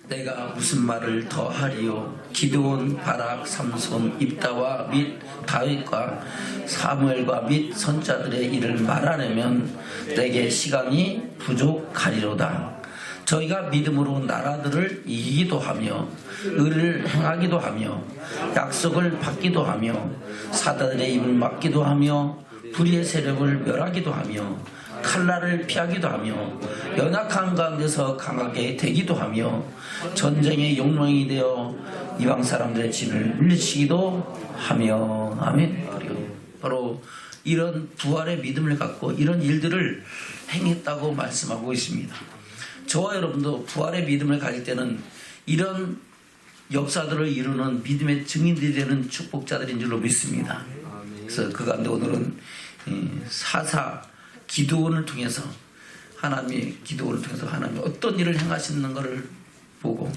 내가 무슨 말을 더 하리요. 기드온, 바락, 삼손, 입다와 및 다윗과 사무엘과 및 선자들의 일을 말하려면 내게 시간이 부족하리로다. 저희가 믿음으로 나라들을 이기기도 하며 의를 행하기도 하며 약속을 받기도 하며 사단의 입을 막기도 하며 불의의 세력을 멸하기도 하며 칼날을 피하기도 하며 연약한 가운데서 강하게 되기도 하며 전쟁의 용맹이 되어 이방 사람들의 짐을 물리치기도 하며. 아멘. 바로 이런 부활의 믿음을 갖고 이런 일들을 행했다고 말씀하고 있습니다. 저와 여러분도 부활의 믿음을 가질 때는 이런 역사들을 이루는 믿음의 증인들이 되는 축복자들인 줄로 믿습니다. 그래서 그 가운데 오늘은 사사 기드온을 통해서 하나님이 어떤 일을 행하시는 것을 보고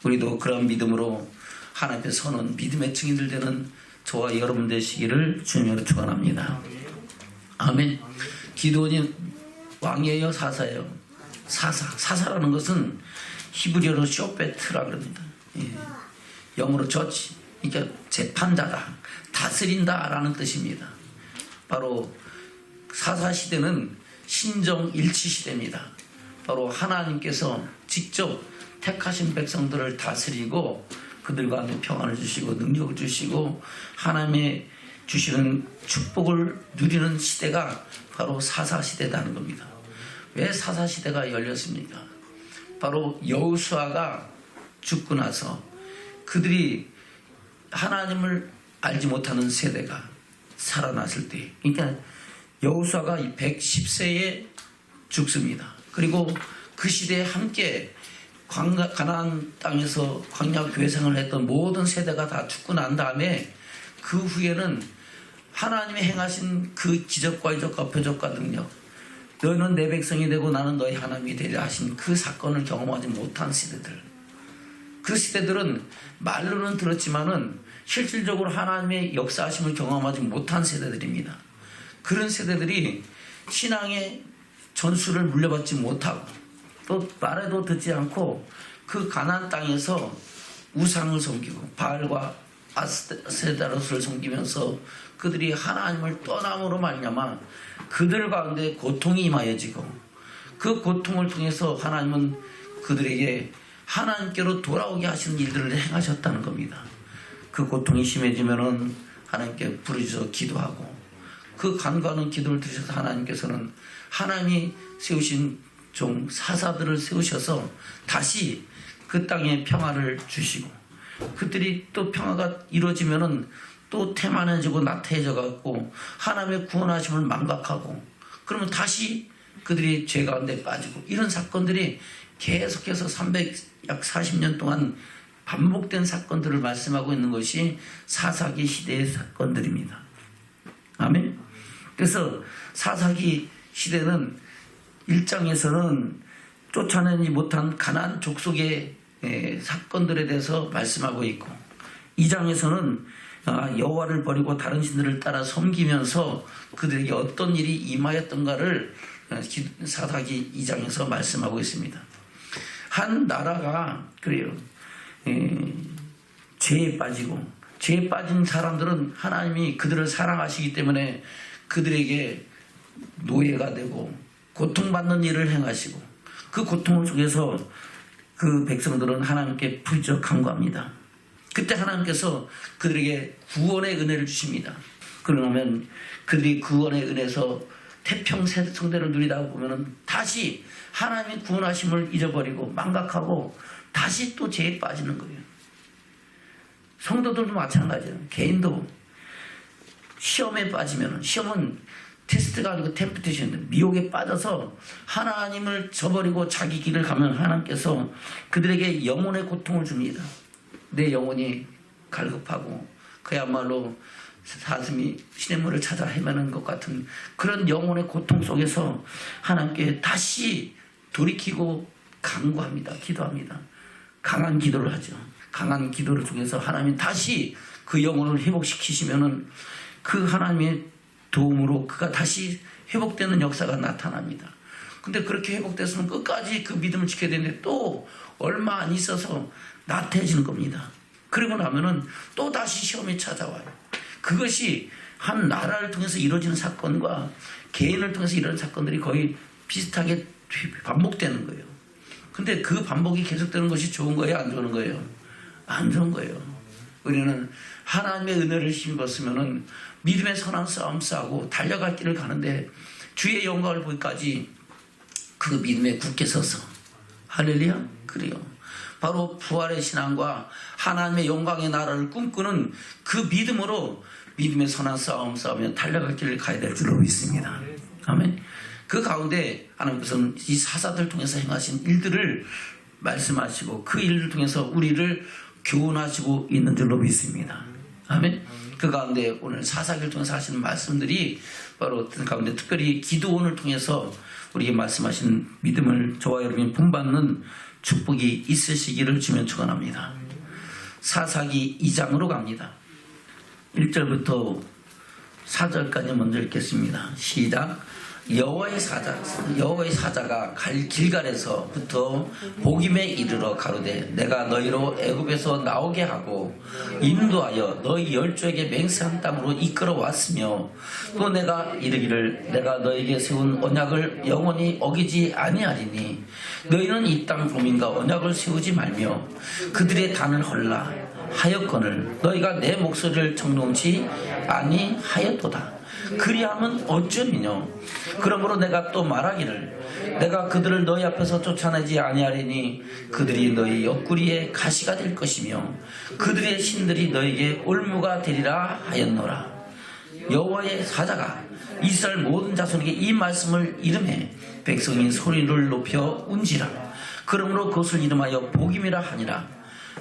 우리도 그런 믿음으로 하나님 앞에 서는 믿음의 증인들 되는 저와 여러분 되시기를 주님으로 축원합니다. 아멘. 기드온이 왕이에요, 사사예요? 사사라는 것은 히브리어로 쇼베트라 그럽니다. 영어로 저지, 그러니까 재판자다, 다스린다라는 뜻입니다. 바로 사사 시대는 신정 일치 시대입니다. 바로 하나님께서 직접 택하신 백성들을 다스리고 그들 가운데 평안을 주시고 능력을 주시고 하나님의 주시는 축복을 누리는 시대가 바로 사사 시대라는 겁니다. 왜 사사 시대가 열렸습니까? 바로 여호수아가 죽고 나서 그들이 하나님을 알지 못하는 세대가 살아났을 때, 그러니까 여호수아가 110세에 죽습니다. 그리고 그 시대에 함께 가나안 땅에서 광야 교회 생활을 했던 모든 세대가 다 죽고 난 다음에 그 후에는 하나님이 행하신 그 기적과 이적과 표적과 능력, 너희는 내 백성이 되고 나는 너희 하나님이 되리라 하신 그 사건을 경험하지 못한 세대들, 그 시대들은 말로는 들었지만은 실질적으로 하나님의 역사하심을 경험하지 못한 세대들입니다. 그런 세대들이 신앙의 전수를 물려받지 못하고 또 말에도 듣지 않고 그 가나안 땅에서 우상을 섬기고 바알과 아스테라스를 섬기면서 그들이 하나님을 떠남으로 말미암아 그들 가운데 고통이 임하여지고 그 고통을 통해서 하나님은 그들에게 하나님께로 돌아오게 하시는 일들을 행하셨다는 겁니다. 그 고통이 심해지면은 하나님께 부르짖어 기도하고 그 간과하는 기도를 들으셔서 하나님께서는 하나님이 세우신 종 사사들을 세우셔서 다시 그 땅에 평화를 주시고 그들이 또 평화가 이루어지면은 또 태만해지고 나태해져 갖고 하나님의 구원하심을 망각하고 그러면 다시 그들이 죄 가운데 빠지고 이런 사건들이 계속해서 약 40년 동안 반복된 사건들을 말씀하고 있는 것이 사사기 시대의 사건들입니다. 아멘. 그래서 사사기 시대는 1장에서는 쫓아내지 못한 가나안 족속의 사건들에 대해서 말씀하고 있고 2장에서는 여호와를 버리고 다른 신들을 따라 섬기면서 그들에게 어떤 일이 임하였던가를 사사기 2장에서 말씀하고 있습니다. 한 나라가 그래요. 죄에 빠진 사람들은 하나님이 그들을 사랑하시기 때문에 그들에게 노예가 되고 고통받는 일을 행하시고 그 고통을 속에서 그 백성들은 하나님께 부르짖어 간구합니다. 그때 하나님께서 그들에게 구원의 은혜를 주십니다. 그러면 그들이 구원의 은혜에서 태평성대를 누리다 보면은 다시 하나님의 구원하심을 잊어버리고 망각하고 다시 또 죄에 빠지는 거예요. 성도들도 마찬가지예요. 개인도 시험에 빠지면 시험은 테스트가 아니고 템프테이션인데 미혹에 빠져서 하나님을 저버리고 자기 길을 가면 하나님께서 그들에게 영혼의 고통을 줍니다. 내 영혼이 갈급하고 그야말로 사슴이 시냇물을 찾아 헤매는 것 같은 그런 영혼의 고통 속에서 하나님께 다시 돌이키고 간구합니다. 기도합니다. 강한 기도를 하죠. 강한 기도를 통해서 하나님이 다시 그 영혼을 회복시키시면은 그 하나님의 도움으로 그가 다시 회복되는 역사가 나타납니다. 근데 그렇게 회복됐으면 끝까지 그 믿음을 지켜야 되는데 또 얼마 안 있어서 나태해지는 겁니다. 그러고 나면은 또 다시 시험이 찾아와요. 그것이 한 나라를 통해서 이루어지는 사건과 개인을 통해서 이런 사건들이 거의 비슷하게 반복되는 거예요. 근데 그 반복이 계속되는 것이 좋은 거예요? 안 좋은 거예요? 안 좋은 거예요. 우리는 하나님의 은혜를 힘입었으면은 믿음의 선한 싸움 싸고 달려갈 길을 가는데 주의 영광을 보기까지 그 믿음에 굳게 서서 할렐루야? 그래요. 바로 부활의 신앙과 하나님의 영광의 나라를 꿈꾸는 그 믿음으로 믿음의 선한 싸움 싸우며 달려갈 길을 가야 될 줄로 믿습니다. 아멘. 그 가운데 하나님께서는 이 사사들 통해서 행하신 일들을 말씀하시고 그 일을 통해서 우리를 교훈하시고 있는 줄로 믿습니다. 아멘. 그 가운데 오늘 사사기를 통해서 하시는 말씀들이 바로 그 가운데 특별히 기도원을 통해서 우리에게 말씀하신 믿음을 저와 여러분이 본받는 축복이 있으시기를 주면 축원합니다. 사사기 2장으로 갑니다. 1절부터 4절까지 먼저 읽겠습니다. 시작. 여호와의 사자가 길갈에서부터 복임에 이르러 가로되 내가 너희로 애굽에서 나오게 하고 인도하여 너희 열조에게 맹세한 땅으로 이끌어왔으며 또 내가 이르기를 내가 너에게 세운 언약을 영원히 어기지 아니하리니 너희는 이 땅 도민과 언약을 세우지 말며 그들의 단을 헐라 하였거늘 너희가 내 목소리를 청동치 아니하였도다. 그리하면 어쩌니뇨. 그러므로 내가 또 말하기를 내가 그들을 너희 앞에서 쫓아내지 아니하리니 그들이 너희 옆구리에 가시가 될 것이며 그들의 신들이 너에게 올무가 되리라 하였노라. 여호와의 사자가 이스라엘 모든 자손에게 이 말씀을 이름해 백성이 소리를 높여 운지라. 그러므로 그것을 이름하여 복임이라 하니라.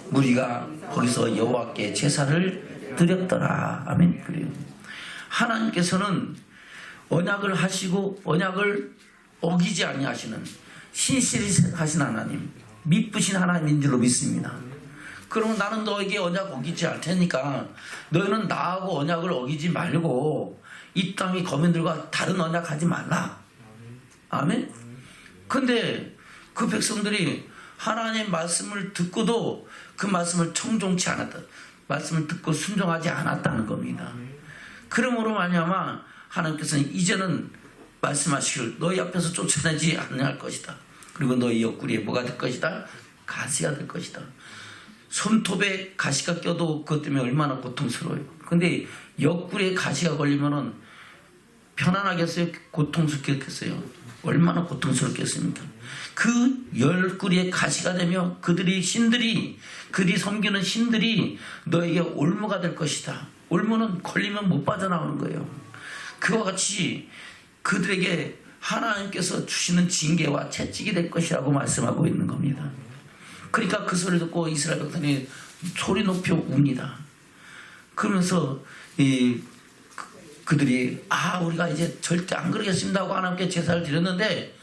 무리가 거기서 여호와께 제사를 드렸더라. 아멘. 그래요. 하나님께서는 언약을 하시고 언약을 어기지 아니하시는 신실히 하신 하나님, 미쁘신 하나님인 줄로 믿습니다. 그러면 나는 너에게 언약 어기지 않을 테니까 너희는 나하고 언약을 어기지 말고 이 땅의 거민들과 다른 언약 하지 말라. 아멘. 근데 그 백성들이 하나님의 말씀을 듣고도 그 말씀을 청종치 않았다. 말씀을 듣고 순종하지 않았다는 겁니다. 그러므로 말미암아 하나님께서는 이제는 말씀하시길 너희 앞에서 쫓아내지 않을 것이다. 그리고 너희 옆구리에 뭐가 될 것이다? 가시가 될 것이다. 손톱에 가시가 껴도 그것 때문에 얼마나 고통스러워요. 근데 옆구리에 가시가 걸리면은 편안하겠어요? 고통스럽겠어요? 얼마나 고통스럽겠습니까? 그 옆구리에 가시가 되며 그들이 섬기는 신들이 너에게 올무가 될 것이다. 올무는 걸리면 못 빠져나오는 거예요. 그와 같이 그들에게 하나님께서 주시는 징계와 채찍이 될 것이라고 말씀하고 있는 겁니다. 그러니까 그 소리 듣고 이스라엘 백성이 소리 높여 웁니다. 그러면서 그들이 우리가 이제 절대 안 그러겠습니다 하고 하나님께 제사를 드렸는데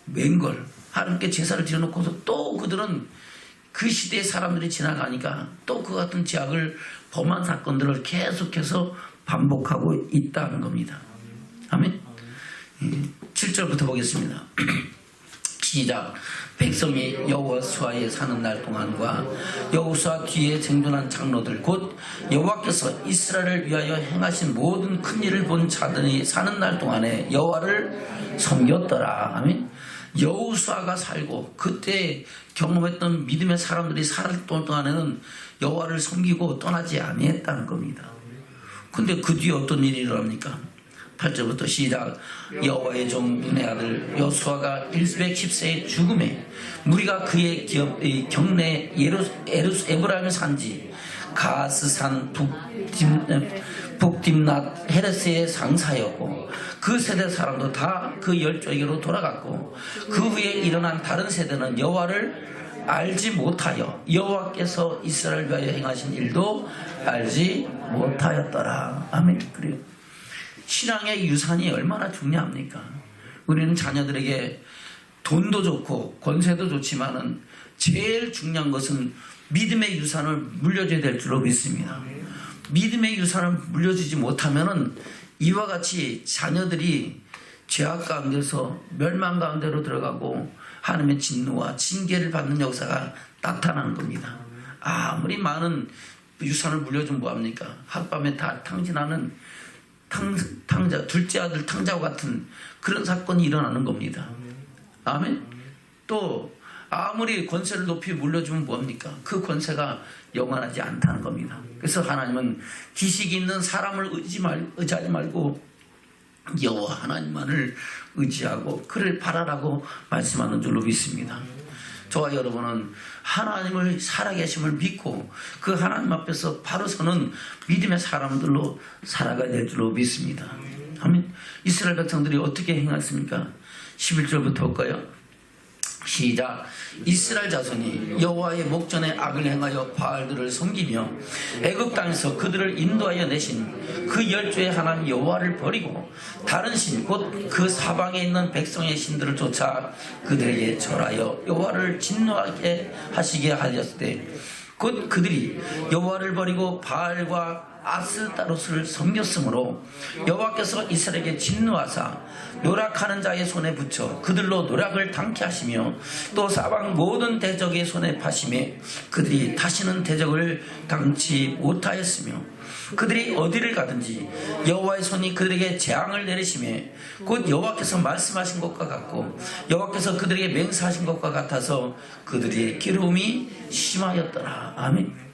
맹걸 하나님께 제사를 드려놓고서 또 그들은 그 시대의 사람들이 지나가니까 또 그 같은 죄악을 범한 사건들을 계속해서 반복하고 있다는 겁니다. 아멘. 7절부터 보겠습니다. 시작. 백성이 여호수아에 사는 날 동안과 여호수아 뒤에 생존한 장로들 곧 여호와께서 이스라엘을 위하여 행하신 모든 큰 일을 본 자들이 사는 날 동안에 여호와를 섬겼더라. 아멘. 여호수아가 살고 그때 경험했던 믿음의 사람들이 살 동안에는 여호와를 섬기고 떠나지 아니했다는 겁니다. 근데 그 뒤에 어떤 일이 일어납니까? 8절부터 시작. 여호와의 종 눈의 아들 여호수아가 110세의 죽음에 무리가 그의 경내 에브라임 산지 가스산 북딥낫 헤레스의 상사였고 그 세대 사람도 다 그 열조에게로 돌아갔고 그 후에 일어난 다른 세대는 여호와를 알지 못하여 여호와께서 이스라엘 위하여 행하신 일도 알지 못하였더라. 아멘. 그래요. 신앙의 유산이 얼마나 중요합니까? 우리는 자녀들에게 돈도 좋고 권세도 좋지만은 제일 중요한 것은 믿음의 유산을 물려줘야 될 줄로 믿습니다. 믿음의 유산을 물려주지 못하면은 이와 같이 자녀들이 죄악 가운데서 멸망 가운데로 들어가고 하나님의 진노와 징계를 받는 역사가 나타나는 겁니다. 아무리 많은 유산을 물려주면 뭐합니까? 하룻밤에 다 탕진하는 탕자, 둘째 아들 탕자와 같은 그런 사건이 일어나는 겁니다. 아멘. 또 아무리 권세를 높이 물려주면 뭐합니까? 그 권세가 영원하지 않다는 겁니다. 그래서 하나님은 지식이 있는 사람을 의지하지 말고 여호와 하나님만을 의지하고 그를 바라라고 말씀하는 줄로 믿습니다. 저와 여러분은 하나님을 살아계심을 믿고 그 하나님 앞에서 바로 서는 믿음의 사람들로 살아가야 될 줄로 믿습니다. 아멘. 이스라엘 백성들이 어떻게 행했습니까? 11절부터 볼까요? 시작. 이스라엘 자손이 여호와의 목전에 악을 행하여 바알들을 섬기며 애굽 땅에서 그들을 인도하여 내신 그 열조의 하나님 여호와를 버리고 다른 신 곧 그 사방에 있는 백성의 신들을 쫓아 그들에게 절하여 여호와를 진노하게 하시게 하였을 때 곧 그들이 여호와를 버리고 바알과 아스타로스를 섬겼으므로 여호와께서 이스라엘에게 진노하사 노략하는 자의 손에 붙여 그들로 노략을 당케 하시며 또 사방 모든 대적의 손에 파심에 그들이 다시는 대적을 당치 못하였으며 그들이 어디를 가든지 여호와의 손이 그들에게 재앙을 내리심에 곧 여호와께서 말씀하신 것과 같고 여호와께서 그들에게 맹세하신 것과 같아서 그들의 괴로움이 심하였더라. 아멘.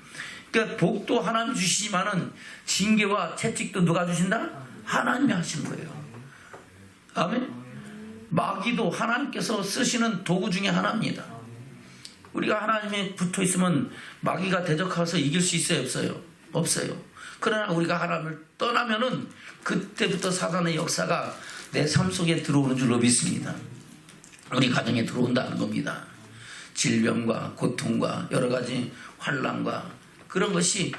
그러니까 복도 하나님 주시지만은 징계와 채찍도 누가 주신다? 하나님이 하시는 거예요. 아멘. 마귀도 하나님께서 쓰시는 도구 중에 하나입니다. 우리가 하나님에 붙어 있으면 마귀가 대적해서 이길 수 있어요, 없어요? 없어요. 그러나 우리가 하나님을 떠나면은 그때부터 사단의 역사가 내 삶 속에 들어오는 줄로 믿습니다. 우리 가정에 들어온다는 겁니다. 질병과 고통과 여러 가지 환난과 그런 것이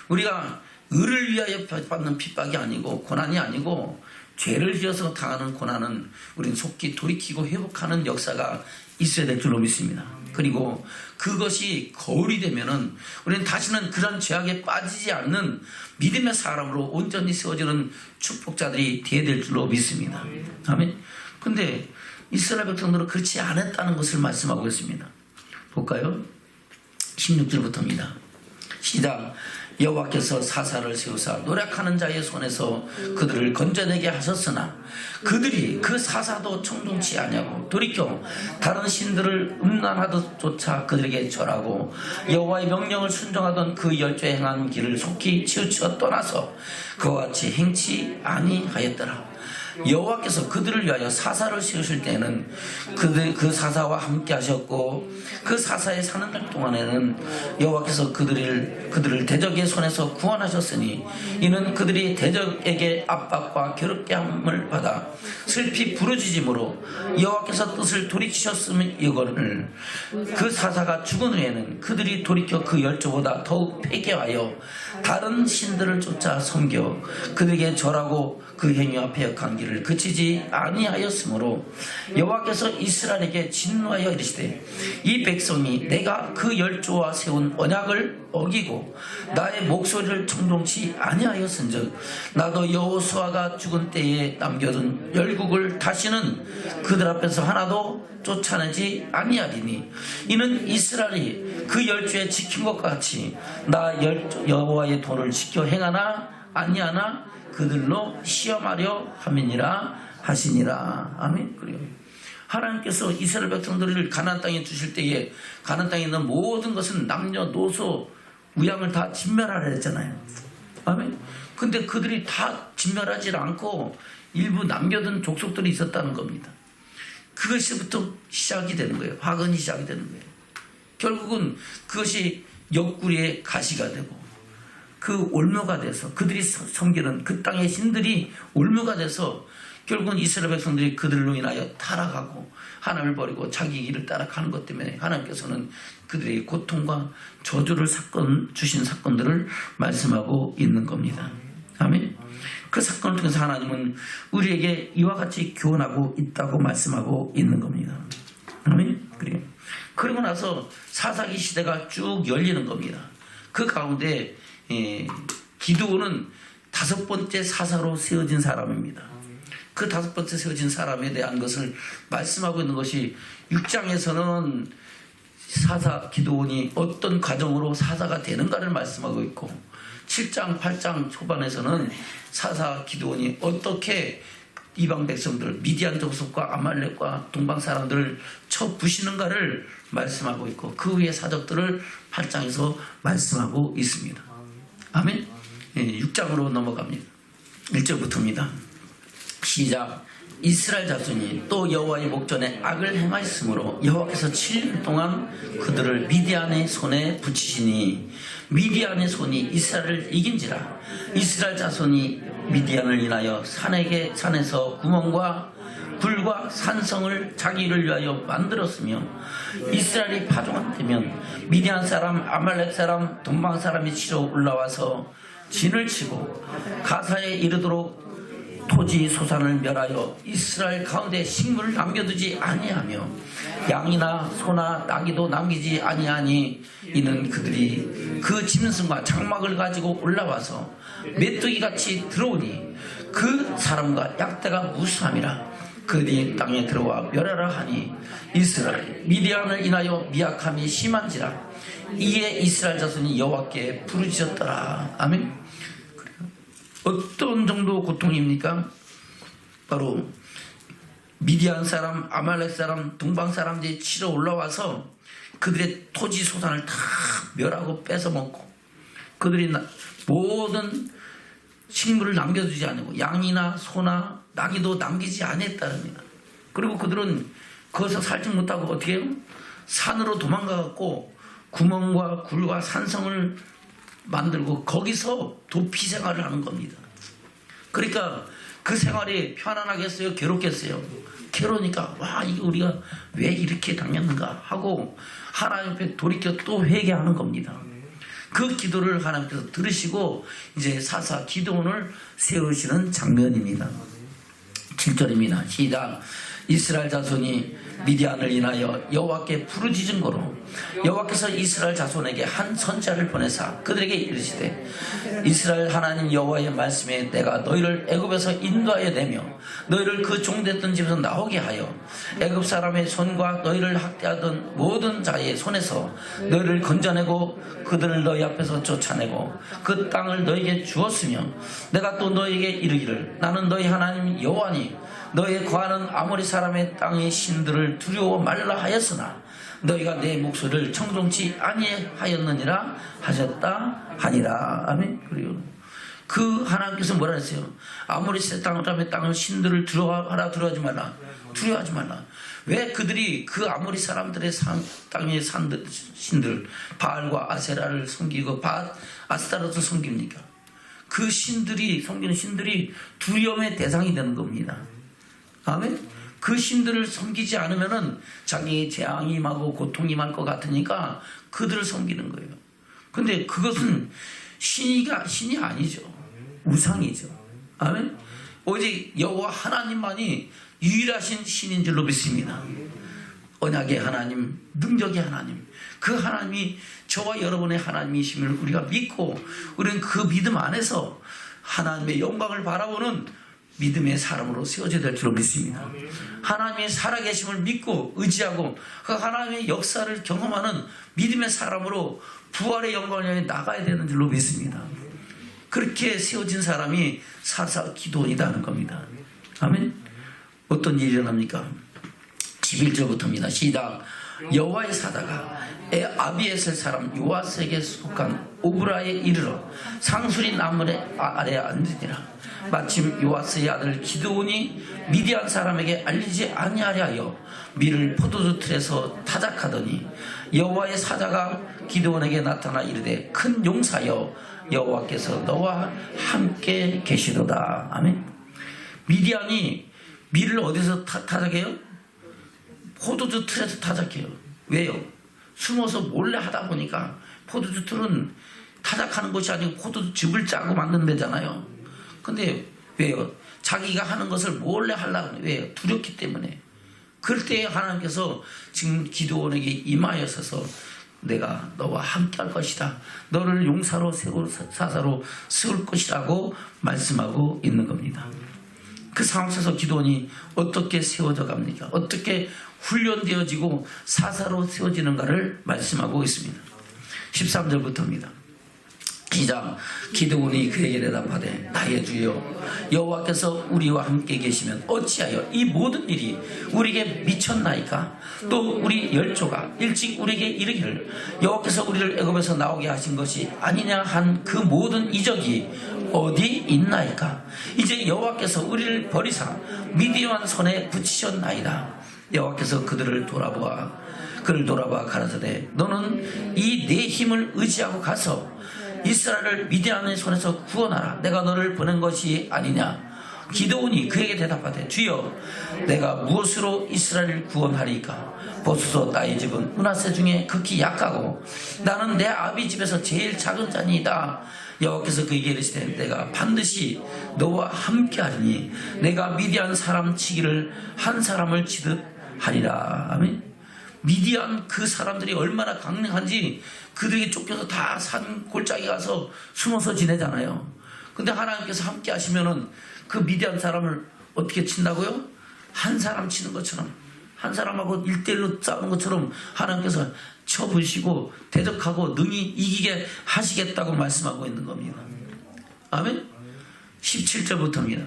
우리가 의를 위하여 받는 핍박이 아니고 고난이 아니고 죄를 지어서 당하는 고난은 우리는 속히 돌이키고 회복하는 역사가 있어야 될 줄로 믿습니다. 그리고 그것이 거울이 되면은 우리는 다시는 그런 죄악에 빠지지 않는 믿음의 사람으로 온전히 세워지는 축복자들이 되어야 될 줄로 믿습니다. 아멘. 근데 이스라엘 백성들은 그렇지 않았다는 것을 말씀하고 있습니다. 볼까요? 16절부터입니다. 시작. 여호와께서 사사를 세우사 노략하는 자의 손에서 그들을 건져내게 하셨으나 그들이 그 사사도 청종치 아니하고 돌이켜 다른 신들을 음란하듯 쫓아 그들에게 절하고 여호와의 명령을 순종하던 그 열조에 행한 길을 속히 치우쳐 떠나서 그와 같이 행치 아니하였더라. 여호와께서 그들을 위하여 사사를 세우실 때에는 그 사사와 함께 하셨고 그 사사에 사는 날 동안에는 여호와께서 그들을 대적의 손에서 구원하셨으니 이는 그들이 대적에게 압박과 괴롭게 함을 받아 슬피 부르짖음으로 여호와께서 뜻을 돌이키셨으면 이거를 그 사사가 죽은 후에는 그들이 돌이켜 그 열조보다 더욱 폐괴하여 다른 신들을 쫓아 섬겨 그들에게 절하고 그 행위와 패역한 길을 그치지 아니하였으므로 여호와께서 이스라엘에게 진노하여 이르시되 이 백성이 내가 그 열조와 세운 언약을 어기고 나의 목소리를 청종치 아니하였은즉 나도 여호수아가 죽은 때에 남겨둔 열국을 다시는 그들 앞에서 하나도 쫓아내지 아니하리니 이는 이스라엘이 그 열조에 지킨 것과 같이 나 여호와의 도를 지켜 행하나 아니하나 그들로 시험하려 함이니라 하시니라. 아멘. 그래요. 하나님께서 이스라엘 백성들을 가나안 땅에 주실 때에 가나안 땅에 있는 모든 것은 남녀노소 우양을 다 진멸하라 했잖아요. 아멘. 근데 그들이 다 진멸하지 않고 일부 남겨둔 족속들이 있었다는 겁니다. 그것부터 시작이 되는 거예요. 화근이 시작이 되는 거예요. 결국은 그것이 옆구리의 가시가 되고 그 올무가 돼서 그들이 섬기는 그 땅의 신들이 올무가 돼서 결국은 이스라엘 백성들이 그들로 인하여 타락하고 하나님을 버리고 자기 길을 따라가는 것 때문에 하나님께서는 그들의 고통과 저주를 주신 사건들을 말씀하고 있는 겁니다. 아멘. 그 사건을 통해서 하나님은 우리에게 이와 같이 교훈하고 있다고 말씀하고 있는 겁니다. 아멘. 그리고 나서 사사기 시대가 쭉 열리는 겁니다. 그 가운데 기드온은 5번째 사사로 세워진 사람입니다. 그 5번째 세워진 사람에 대한 것을 말씀하고 있는 것이 6장에서는 사사 기드온이 어떤 과정으로 사사가 되는가를 말씀하고 있고 7장 8장 초반에서는 사사 기드온이 어떻게 이방 백성들 미디안 족속과 아말렉과 동방 사람들을 쳐 부시는가를 말씀하고 있고 그 후의 사적들을 8장에서 말씀하고 있습니다. 아멘. 6장으로 넘어갑니다. 1절부터입니다. 시작. 이스라엘 자손이 또 여호와의 목전에 악을 행하였으므로 여호와께서 7년 동안 그들을 미디안의 손에 붙이시니 미디안의 손이 이스라엘을 이긴지라. 이스라엘 자손이 미디안을 인하여 산에서 구멍과 굴과 산성을 자기를 위하여 만들었으며 이스라엘이 파종되면 미디안 사람, 아말렉 사람, 동방 사람이 치러 올라와서 진을 치고 가사에 이르도록 토지 소산을 멸하여 이스라엘 가운데 식물을 남겨두지 아니하며 양이나 소나 나귀도 남기지 아니하니 이는 그들이 그 짐승과 장막을 가지고 올라와서 메뚜기같이 들어오니 그 사람과 약대가 무수함이라. 그들이 땅에 들어와 멸하라 하니 이스라엘 미디안을 인하여 미약함이 심한지라. 이에 이스라엘 자손이 여호와께 부르짖었더라. 아멘. 어떤 정도 고통입니까? 바로 미디안 사람, 아말렉 사람, 동방 사람들이 치러 올라와서 그들의 토지 소산을 다 멸하고 뺏어먹고 그들이 모든 식물을 남겨두지 않고 양이나 소나 나귀도 남기지 않았다릅니다. 그리고 그들은 거기서 살지 못하고 어떻게 해요? 산으로 도망가갖고 구멍과 굴과 산성을 만들고 거기서 도피 생활을 하는 겁니다. 그러니까 그 생활이 편안하겠어요? 괴롭겠어요? 괴로우니까 와 이게 우리가 왜 이렇게 당했는가 하고 하나님 앞에 돌이켜 또 회개하는 겁니다. 그 기도를 하나님께서 들으시고 이제 사사 기드온을 세우시는 장면입니다. 7절입니다. 시작. 이스라엘 자손이 미디안을 인하여 여호와께 부르짖은 거로 여호와께서 이스라엘 자손에게 한 선지자를 보내사 그들에게 이르시되 이스라엘 하나님 여호와의 말씀에 내가 너희를 애굽에서 인도하여 내며 너희를 그 종됐던 집에서 나오게 하여 애굽 사람의 손과 너희를 학대하던 모든 자의 손에서 너희를 건져내고 그들을 너희 앞에서 쫓아내고 그 땅을 너희에게 주었으며 내가 또 너희에게 이르기를 나는 너희 하나님 여호와니 너희의 거하는 아모리 사람의 땅의 신들을 두려워 말라 하였으나 너희가 내 목소리를 청종치 아니하였느니라 하셨다 하니라. 아멘. 그리고 그 하나님께서 뭐라 했어요? 아모리 사람의 땅을 신들을 두려워하라. 두려워하지 말라. 두려워하지 말라. 왜 그들이 그 아모리 사람들의 땅의 신들 바알과 아세라를 섬기고 아스타롯을 섬깁니까? 그 신들이 섬기는 신들이 두려움의 대상이 되는 겁니다. 아멘. 그 신들을 섬기지 않으면은 자기의 재앙이 임하고 고통이 임할 것 같으니까 그들을 섬기는 거예요. 근데 그것은 신이 아니죠. 우상이죠. 아멘. 오직 여호와 하나님만이 유일하신 신인 줄로 믿습니다. 언약의 하나님, 능력의 하나님, 그 하나님이 저와 여러분의 하나님이심을 우리가 믿고 우리는 그 믿음 안에서 하나님의 영광을 바라보는 믿음의 사람으로 세워져야 될 줄로 믿습니다. 하나님의 살아계심을 믿고 의지하고 그 하나님의 역사를 경험하는 믿음의 사람으로 부활의 영광을 향해 나가야 되는 줄로 믿습니다. 그렇게 세워진 사람이 사사 기드온이라는 겁니다. 아멘. 어떤 일이 일어납니까? 11절부터입니다. 시작. 여호와의 사자가 아비에셀 사람 요아스에게 속한 오브라에 이르러 상수리 나무 아래에 앉으니라. 마침 요아스의 아들 기드온이 미디안 사람에게 알리지 아니하려 밀을 포도주 틀에서 타작하더니 여호와의 사자가 기드온에게 나타나 이르되 큰 용사여 여호와께서 너와 함께 계시도다. 아멘. 미디안이 밀을 어디서 타작해요? 포도주 틀에서 타작해요. 왜요? 숨어서 몰래 하다 보니까 포도주 틀은 타작하는 것이 아니고 포도주 즙을 짜고 만든 데잖아요. 근데 왜요? 자기가 하는 것을 몰래 하려고. 왜요? 두렵기 때문에. 그럴 때 하나님께서 지금 기드온에게 임하여서 내가 너와 함께 할 것이다. 너를 용사로 사사로 세울 것이라고 말씀하고 있는 겁니다. 그 상황 속에서 기도원이 어떻게 세워져 갑니까? 어떻게 훈련되어지고 사사로 세워지는가를 말씀하고 있습니다. 13절부터입니다. 시작. 기드온이 그에게 대답하되 나의 주여 여호와께서 우리와 함께 계시면 어찌하여 이 모든 일이 우리에게 미쳤나이까? 또 우리 열조가 일찍 우리에게 이르기를 여호와께서 우리를 애굽에서 나오게 하신 것이 아니냐 한 그 모든 이적이 어디 있나이까? 이제 여호와께서 우리를 버리사 미디안 손에 붙이셨나이다. 여호와께서 그를 돌아보아 가라사대 너는 이 내 힘을 의지하고 가서 이스라엘을 미디안의 손에서 구원하라. 내가 너를 보낸 것이 아니냐. 기드온이 그에게 대답하되 주여 내가 무엇으로 이스라엘을 구원하리까? 보소서 나의 집은 므낫세 중에 극히 약하고 나는 내 아비 집에서 제일 작은 자니이다. 여호와께서 그에게 이르시되 내가 반드시 너와 함께하리니 내가 미디안 사람 치기를 한 사람을 치듯 하리라. 아멘. 미디안 그 사람들이 얼마나 강력한지 그들에게 쫓겨서 다 산 골짜기 가서 숨어서 지내잖아요. 근데 하나님께서 함께 하시면은 그 미디안 사람을 어떻게 친다고요? 한 사람 치는 것처럼, 한 사람하고 1대1로 싸우는 것처럼 하나님께서 쳐부시고 대적하고 능히 이기게 하시겠다고 말씀하고 있는 겁니다. 아멘? 17절부터입니다.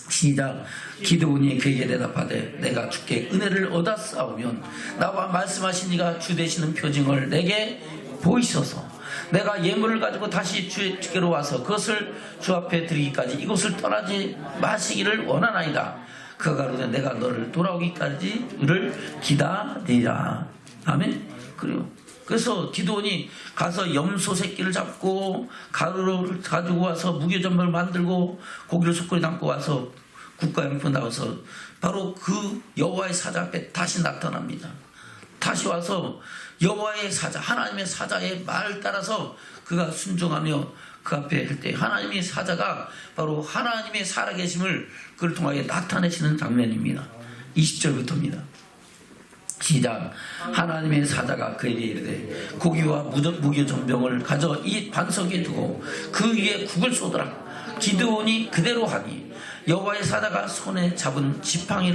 시작. 기드온이 그에게 대답하되 내가 주께 은혜를 얻어 싸우면 나와 말씀하신 이가 주 되시는 표징을 내게 보이소서. 내가 예물을 가지고 다시 주께로 와서 그것을 주 앞에 드리기까지 이곳을 떠나지 마시기를 원하나이다. 그가 가로되 내가 너를 돌아오기까지를 기다리라. 아멘. 그래서 기드온이 가서 염소 새끼를 잡고 가루를 가지고 와서 무교전병을 만들고 고기를 솥골에 담고 와서 국가용품 나와서 바로 그 여호와의 사자 앞에 다시 나타납니다. 다시 와서 여호와의 사자, 하나님의 사자의 말을 따라서 그가 순종하며 그 앞에 할 때 하나님의 사자가 바로 하나님의 살아계심을 그를 통하여 나타내시는 장면입니다. 20절부터입니다. 시작. 하나님의 사자가 그에게 이르되 고기와 무교전병을 가져 이 반석 위에 두고 그 위에 국을 쏟으라. 기드온이 그대로 하니 여호와의 사자가 손에 잡은 지팡이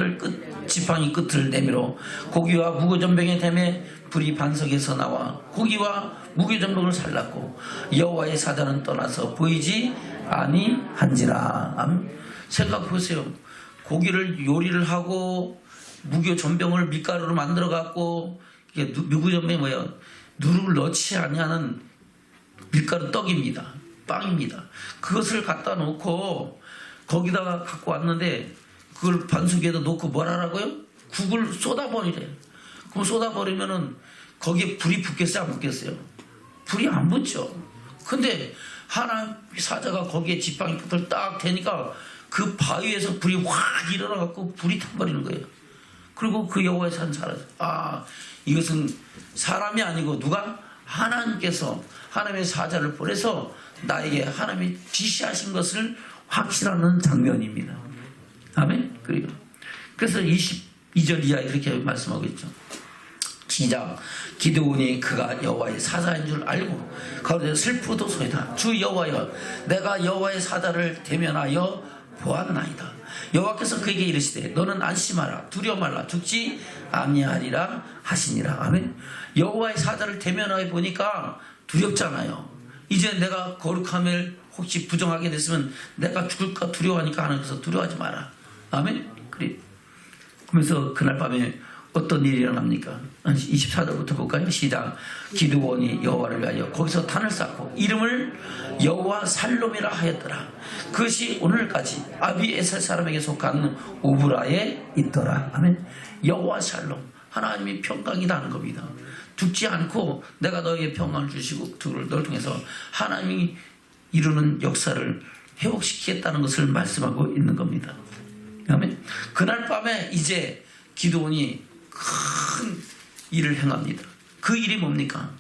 끝을 내밀어 고기와 무교전병의 댐에 불이 반석에서 나와 고기와 무교전병을 살랐고 여호와의 사자는 떠나서 보이지 아니한지라. 생각해보세요. 고기를 요리를 하고 무교전병을 밀가루로 만들어 갖고 이게 무교전병이 뭐예요? 누룩을 넣지 아니하는 밀가루 떡입니다. 빵입니다. 그것을 갖다 놓고 거기다가 갖고 왔는데 그걸 반석 위에다 놓고 뭘 하라고요? 국을 쏟아버리래. 그럼 쏟아버리면은 거기에 불이 붙겠어요? 안 붙겠어요? 불이 안 붙죠. 근데 하나님 사자가 거기에 지팡이 끝을 딱 대니까 그 바위에서 불이 확 일어나갖고 불이 타버리는 거예요. 그리고 그 여호와의 산 사라져. 이것은 사람이 아니고 누가? 하나님께서 하나님의 사자를 보내서 나에게 하나님이 지시하신 것을 확실하는 장면입니다. 아멘. 그래서 22절 이하에 그렇게 말씀하고 있죠. 시작. 기드온이 그가 여호와의 사자인 줄 알고 가로되 슬프도소이다. 주 여호와여 내가 여호와의 사자를 대면하여 보았나이다. 여호와께서 그에게 이르시되 너는 안심하라 두려워 말라 죽지 아니하리라 하시니라. 아멘. 여호와의 사자를 대면하여 보니까 두렵잖아요. 이제 내가 거룩함을 혹시 부정하게 됐으면 내가 죽을까 두려워하니까 하나님께서 두려워하지 마라. 아멘. 그러면서 그날 밤에 어떤 일이 일어납니까? 24절부터 볼까요? 시작. 기드온이 여호와를 위하여 거기서 단을 쌓고 이름을 여호와 살롬이라 하였더라. 그것이 오늘까지 아비에셀 사람에게 속한 오브라에 있더라. 아멘. 여호와 살롬, 하나님이 평강이다 하는 겁니다. 죽지 않고 내가 너에게 평강을 주시고 너를 통해서 하나님이 이루는 역사를 회복시키겠다는 것을 말씀하고 있는 겁니다. 아멘. 그날 밤에 이제 기드온이 큰 일을 행합니다. 그 일이 뭡니까?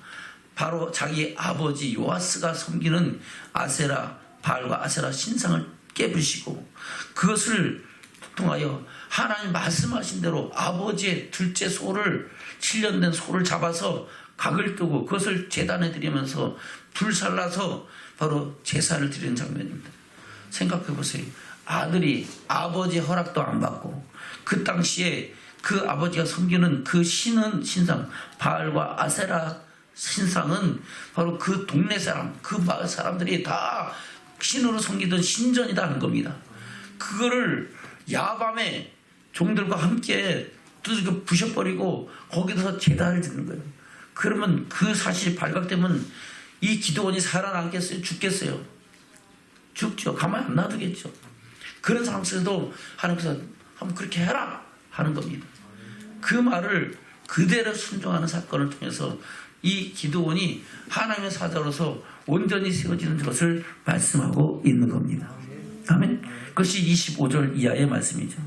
바로 자기 아버지 요아스가 섬기는 아세라 바알과 아세라 신상을 깨부시고 그것을 통하여 하나님 말씀하신 대로 아버지의 둘째 소를 7년 된 소를 잡아서 각을 뜨고 그것을 제단에 드리면서 불살라서 바로 제사를 드리는 장면입니다. 생각해 보세요. 아들이 아버지 허락도 안 받고 그 당시에 그 아버지가 섬기는 그 신상 바알과 아세라 신상은 바로 그 동네 사람, 그 마을 사람들이 다 신으로 섬기던 신전이라는 겁니다. 그거를 야밤에 종들과 함께 두들겨 부셔버리고 거기서 제단을 드는 거예요. 그러면 그 사실이 발각되면 이 기드온이 살아남겠어요? 죽겠어요? 죽죠. 가만히 안 놔두겠죠. 그런 상황 속에서도 하나님께서 한번 그렇게 해라 하는 겁니다. 그 말을 그대로 순종하는 사건을 통해서 이 기드온이 하나님의 사자로서 온전히 세워지는 것을 말씀하고 있는 겁니다. 아멘. 그것이 25절 이하의 말씀이죠.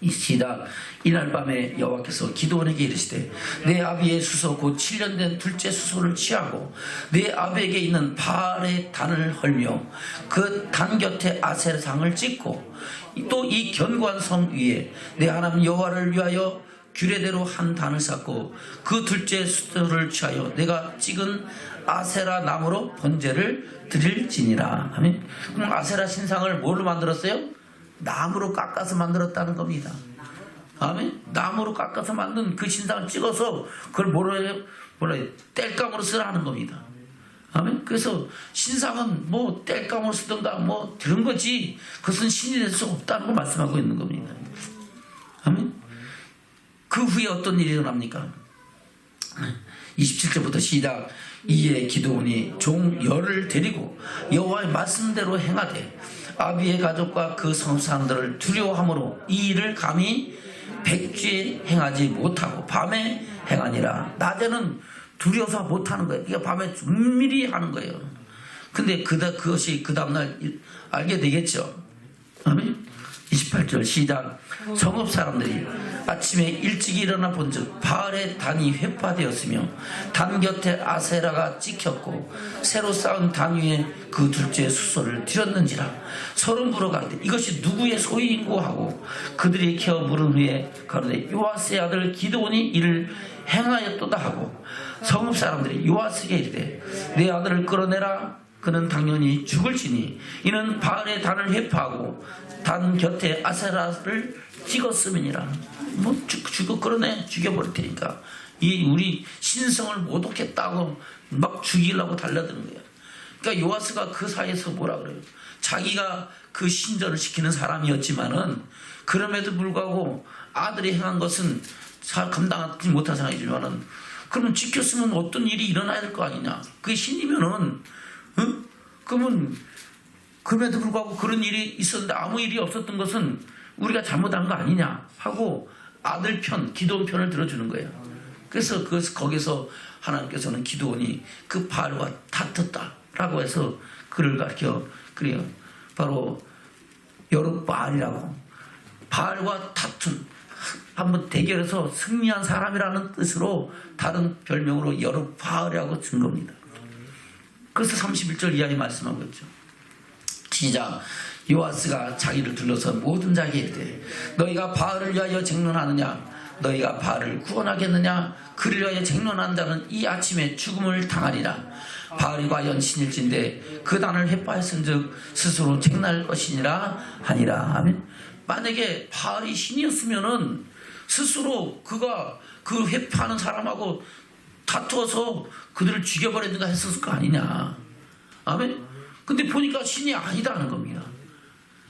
시작. 이날 밤에 여호와께서 기드온에게 이르시되 내 아비의 수소 곧 7년 된 둘째 수소를 취하고 내 아비에게 있는 바알의 단을 헐며 그 단 곁에 아세라상을 찍고 또 이 견고한 섬 위에 내 하나님 여호와를 위하여 규례대로 한 단을 쌓고 그 둘째 수소를 취하여 내가 찍은 아세라 나무로 번제를 드릴지니라. 아멘. 그럼 아세라 신상을 뭘로 만들었어요? 나무로 깎아서 만들었다는 겁니다. 아멘. 나무로 깎아서 만든 그 신상을 찍어서 그걸 뭐라 해요? 땔감으로 쓰라는 겁니다. 아멘. 그래서 신상은 뭐 땔감으로 쓰던가 뭐 그런 거지 그것은 신이 될 수 없다는 걸 말씀하고 있는 겁니다. 아멘. 그 후에 어떤 일이 일어납니까? 27절부터 시작. 이에 기드온이 종 열을 데리고 여호와의 말씀대로 행하되 아비의 가족과 그 성읍 사람들을 두려워함으로 이 일을 감히 백주에 행하지 못하고 밤에 행하니라. 낮에는 두려워서 못하는 거예요. 그러니까 밤에 은밀히 하는 거예요. 근데 그것이 그 다음날 알게 되겠죠. 아멘. 28절 시작. 성읍 사람들이 아침에 일찍 일어나 본즉 바알의 단이 회파되었으며 단 곁에 아세라가 찍혔고 새로 쌓은 단 위에 그 둘째 수소를 들였는지라. 서로 물어가는데 이것이 누구의 소유인고 하고 그들이 케어 물은 후에 가로되 요아스의 아들 기드온이 이를 행하였도다 하고 성읍 사람들이 요아스에게 이르되 내 아들을 끌어내라. 그는 당연히 죽을지니 이는 바알의 단을 회파하고 단 곁에 아세라를 찍었음이니라. 뭐 죽어 끌어내 죽여버릴 테니까 이 우리 신성을 모독했다고 막 죽이려고 달려드는 거예요. 그러니까 요아스가 그 사이에서 뭐라 그래요? 자기가 그 신전을 시키는 사람이었지만은 그럼에도 불구하고 아들이 행한 것은 감당하지 못한 상황이지만은 그러면 지켰으면 어떤 일이 일어나야 될 거 아니냐? 그게 신이면은 그러면 그럼에도 불구하고 그런 일이 있었는데 아무 일이 없었던 것은 우리가 잘못한 거 아니냐 하고 아들 편, 기드온 편을 들어주는 거예요. 그래서 거기서 하나님께서는 기드온이 그 바알과 다퉜다라고 해서 그를 가르쳐 그래요. 바로 여룻바알이라고 바알과 다툰 한번 대결해서 승리한 사람이라는 뜻으로 다른 별명으로 여룻바알이라고 준 겁니다. 그래서 31절 이하에 말씀하고 있죠. 시작. 요아스가 자기를 둘러서 모든 자에게 이르되 너희가 바알을 위하여 쟁론하느냐? 너희가 바알을 구원하겠느냐? 그를 위하여 쟁론하는 자는 이 아침에 죽음을 당하리라. 바알이 과연 신일진데 그 단을 회파했은즉 스스로 쟁날 것이니라 하니라. 아멘. 만약에 바알이 신이었으면은 스스로 그가 그 회파하는 사람하고 다투어서 그들을 죽여버리든가 했었을 거 아니냐. 아멘. 근데 보니까 신이 아니다는 겁니다.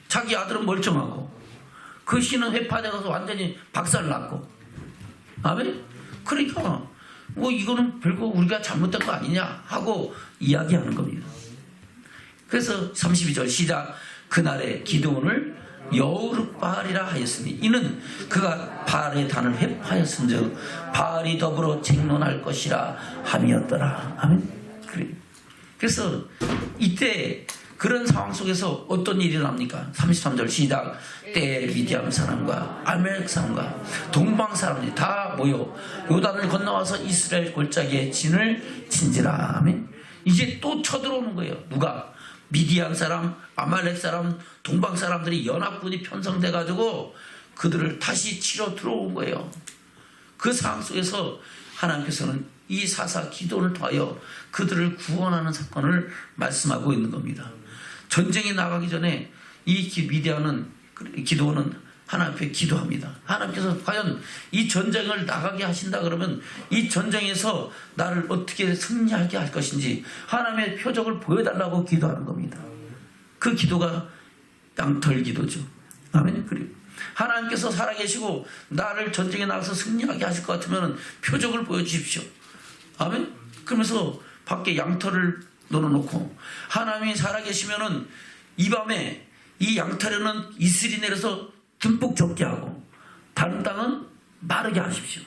자기 아들은 멀쩡하고 그 신은 회파되어서 완전히 박살났고. 아멘. 그러니까 뭐 이거는 별거 우리가 잘못된 거 아니냐 하고 이야기하는 겁니다. 그래서 32절 시작. 그날에 기드온을 여룻바알이라 하였으니 이는 그가 바알의 단을 회파하였은즉 바알이 더불어 쟁론할 것이라 함이었더라. 아멘. 그래서 이때 그런 상황 속에서 어떤 일이 일어납니까? 33절 시작. 때에 미디안 사람과 아멜렉 사람과 동방 사람들이 다 모여 요단을 건너와서 이스라엘 골짜기에 진을 친지라. 아멘. 이제 또 쳐들어오는 거예요. 누가? 미디안 사람, 아말렉 사람, 동방 사람들이 연합군이 편성돼 가지고 그들을 다시 치러 들어온 거예요. 그 상황 속에서 하나님께서는 이 사사 기도를 통하여 그들을 구원하는 사건을 말씀하고 있는 겁니다. 전쟁에 나가기 전에 미디안은 기도는 하나님 앞에 기도합니다. 하나님께서 과연 이 전쟁을 나가게 하신다 그러면 이 전쟁에서 나를 어떻게 승리하게 할 것인지 하나님의 표적을 보여달라고 기도하는 겁니다. 그 기도가 양털 기도죠. 아멘. 그리고 하나님께서 살아계시고 나를 전쟁에 나가서 승리하게 하실 것 같으면 표적을 보여주십시오. 아멘. 그러면서 밖에 양털을 넣어놓고 하나님이 살아계시면은 이 밤에 이 양털에는 이슬이 내려서 듬뿍 적게 하고 다른 땅은 마르게 하십시오.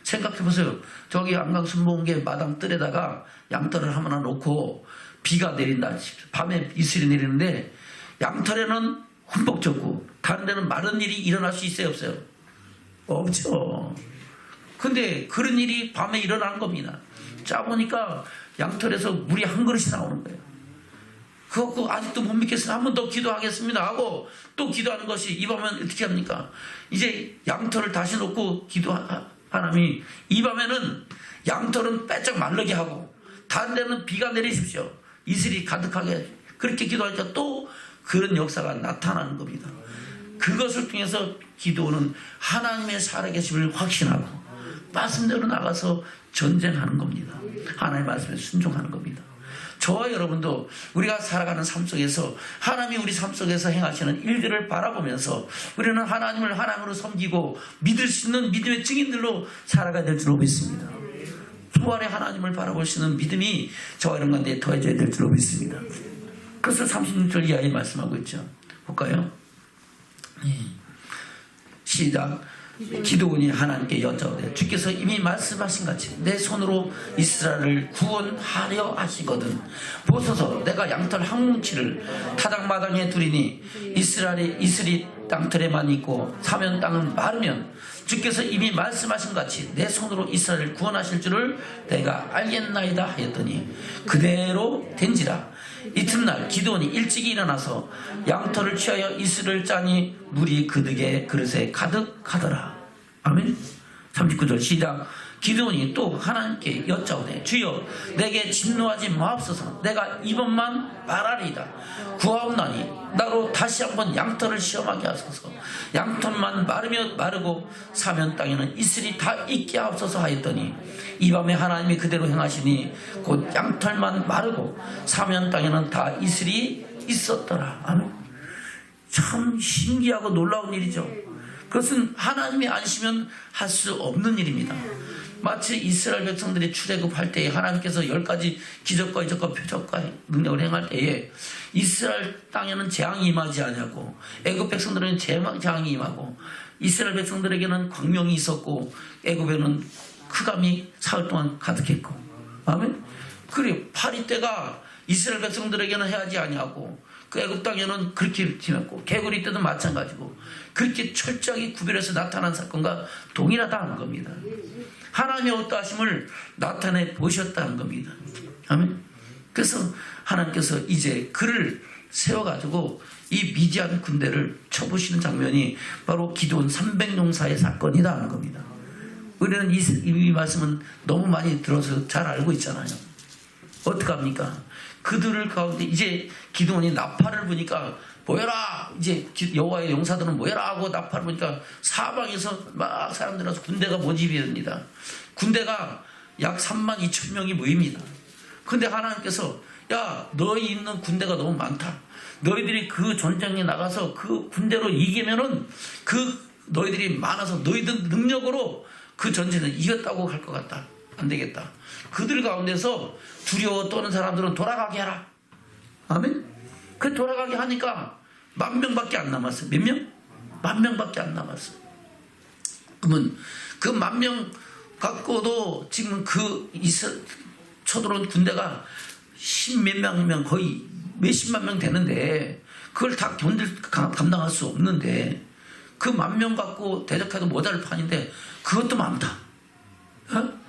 생각해보세요. 저기 안강순복에 마당 뜰에다가 양털을 하나 놓고 비가 내린다. 밤에 이슬이 내리는데 양털에는 흠뻑 젖고 다른 데는 마른 일이 일어날 수 있어요? 없어요? 없죠. 근데 그런 일이 밤에 일어나는 겁니다. 짜보니까 양털에서 물이 한 그릇이 나오는 거예요. 그거 아직도 못 믿겠으면 한 번 더 기도하겠습니다 하고 또 기도하는 것이 이 밤은 어떻게 합니까? 이제 양털을 다시 놓고 하나님이 이 밤에는 양털은 빼짝 마르게 하고 다른 데는 비가 내리십시오. 이슬이 가득하게 그렇게 기도하니까 또 그런 역사가 나타나는 겁니다. 그것을 통해서 기도는 하나님의 살아계심을 확신하고 말씀대로 나가서 전쟁하는 겁니다. 하나님의 말씀에 순종하는 겁니다. 저와 여러분도 우리가 살아가는 삶 속에서 하나님이 우리 삶 속에서 행하시는 일들을 바라보면서 우리는 하나님을 하나님으로 섬기고 믿을 수 있는 믿음의 증인들로 살아가야 될 줄로 믿습니다. 부활의 하나님을 바라볼 수 있는 믿음이 저와 여러분 가운데 더해져야 될 줄로 믿습니다. 그래서 36절 이하에 말씀하고 있죠. 볼까요? 시작. 기드온이 하나님께 여짜오되 주께서 이미 말씀하신 같이 내 손으로 이스라엘을 구원하려 하시거든 보소서 내가 양털 한 뭉치를 타당마당에 두리니 이슬이 땅틀에만 있고 사면 땅은 마르면 주께서 이미 말씀하신 같이 내 손으로 이스라엘을 구원하실 줄을 내가 알겠나이다 하였더니 그대로 된지라. 이튿날 기드온이 일찍이 일어나서 양털을 취하여 이슬을 짜니 물이 그득의 그릇에 가득하더라. 아멘. 39절 시작. 기드온이 또 하나님께 여짜오되 주여 내게 진노하지 마옵소서. 내가 이번만 말하리이다. 구하옵나니 나로 다시 한번 양털을 시험하게 하소서. 양털만 마르며 마르고 사면 땅에는 이슬이 다 있게 하옵소서 하였더니 이 밤에 하나님이 그대로 행하시니 곧 양털만 마르고 사면 땅에는 다 이슬이 있었더라. 아멘. 참 신기하고 놀라운 일이죠. 그것은 하나님이 아니시면 할 수 없는 일입니다. 마치 이스라엘 백성들이 출애굽할 때에 하나님께서 10가지 기적과 이적과 표적과 능력을 행할 때에 이스라엘 땅에는 재앙이 임하지 아니하고 애굽 백성들에게는 재앙이 임하고 이스라엘 백성들에게는 광명이 있었고 애굽에는 흑암이 사흘 동안 가득했고 아멘. 그리고 파리 때가 이스라엘 백성들에게는 해하지 아니하고 그 애굽 땅에는 그렇게 지냈고 개구리 때도 마찬가지고 그렇게 철저하게 구별해서 나타난 사건과 동일하다는 겁니다. 하나님의 어떠하심을 나타내 보셨다는 겁니다. 아멘. 그래서 하나님께서 이제 그를 세워가지고 이 미디안 군대를 쳐부시는 장면이 바로 기드온 300용사의 사건이다 하는 겁니다. 우리는 이 말씀은 너무 많이 들어서 잘 알고 있잖아요. 어떡합니까? 그들을 가운데 이제 기드온이 나팔을 부니까 모여라. 이제 여호와의 용사들은 모여라 하고 나팔을 부니까 사방에서 막 사람들이 와서 군대가 모집이 됩니다. 군대가 약 32,000명이 모입니다. 근데 하나님께서 야 너희 있는 군대가 너무 많다. 너희들이 그 전쟁에 나가서 그 군대로 이기면은 그 너희들이 많아서 너희들 능력으로 그 전쟁을 이겼다고 할 것 같다. 안 되겠다. 그들 가운데서 두려워 떠는 사람들은 돌아가게 하라. 아멘. 그 돌아가게 하니까 10,000명밖에 안 남았어요. 몇 명? 10,000명밖에 안 남았어요. 그러면 그 10,000명 갖고도 지금 그 쳐들어온 군대가 10몇 명이면 거의 몇십만 명 되는데 그걸 다 감당할 수 없는데 그 10,000명 갖고 대적해도 모자랄 판인데 그것도 많다. 어?